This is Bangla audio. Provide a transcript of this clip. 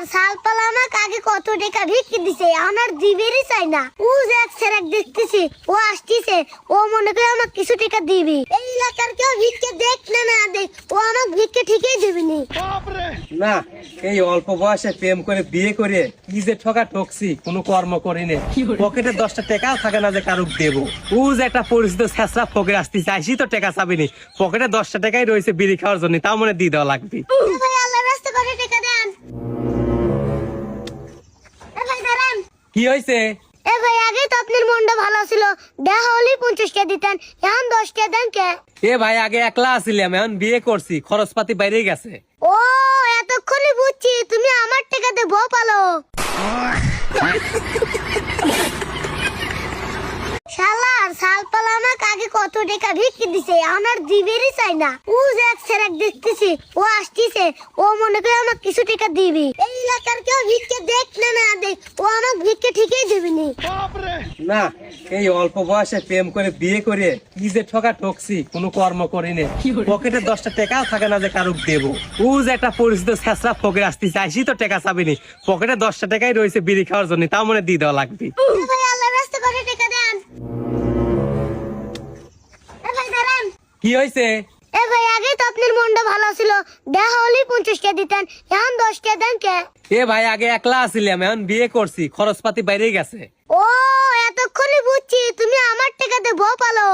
শালার সালপালা আমাকে আগে কত টাকা ভিক্ষি দিছে আমার দিবেরই চাই না। ও যে এক সেরেক দেখতেছি ও আসতেছে, ও মনে করে আমাকে কিছু টাকা দিবি। এই এলাকার কেউ ভিক্ষে দেখ না দেখ, ও আমাকে ভিক্ষে ঠিকই দিবিনি। না, এই অল্প বয়সে প্রেম করে বিয়ে করে কি যে ঠকা ঠকছি, কোনো কর্ম করিনি। পকেটে 10টা টাকাও থাকে না যে কারুক দেবো। ও যে একটা পরিচিত ছেঁচড়া ফকির আসতে চাইছি তো টাকা চাবিনি, পকেটে 10টা টাকাই রয়েছে বিড়ি খাওয়ার জন্য, তাও মনে দিয়ে দেওয়া লাগবে। ভাই আল্লাহর রাস্তা করে টাকা দেন। ভাই দাঁড়ান। কি হয়েছে? ভাই আগে তো আপনার মনটা ভালো ছিল, দেখা হলেই 50 টাকা দিতেন, এখন 10 টাকা দেন কে? ভাই আগে একলা আসিলাম, এখন বিয়ে করছি, খরচপাতি বাইরে গেছে। ও এতক্ষণই বুঝছি তুমি আমার টাকাতে বউ পালো। শালার সালপালা আমাকে আগে কত টাকা ভিক্ষি দিছে আমার দিবেরই চাই না। ও যে এক সেরেক দেখতেছি ও আসতেছে, ও মনে করে আমাকে কিছু টাকা দিবি। এই এলাকার কেউ ভিক্ষে দেখ না দেখ, ও আমাকে ভিক্ষে ঠিকই দিবিনি। না, এই অল্প বয়সে প্রেম করে বিয়ে করে কি যে ঠকা ঠকছি, কোনো কর্ম করিনি। পকেটে 10টা টাকাও থাকে না যে কারুক দেবো। ও যে একটা পরিচিত ছেঁচড়া ফকির আসতে চাইছি তো টাকা চাবিনি, পকেটে 10টা টাকাই রয়েছে বিড়ি খাওয়ার জন্য, তাও মনে দিয়ে দেওয়া লাগবে। ভাই আল্লাহর রাস্তা করে টাকা দেন। ভাই দাঁড়ান। কি হয়েছে? ভাই আগে তো আপনার মনটা ভালো ছিল, দেখা হলেই 50 টাকা দিতেন, এখন 10 টাকা দেন কে? ভাই আগে একলা আসিলাম, এখন বিয়ে করছি, খরচপাতি বাইরে গেছে। ও এতক্ষণই বুঝছি তুমি আমার টাকাতে বউ পালো।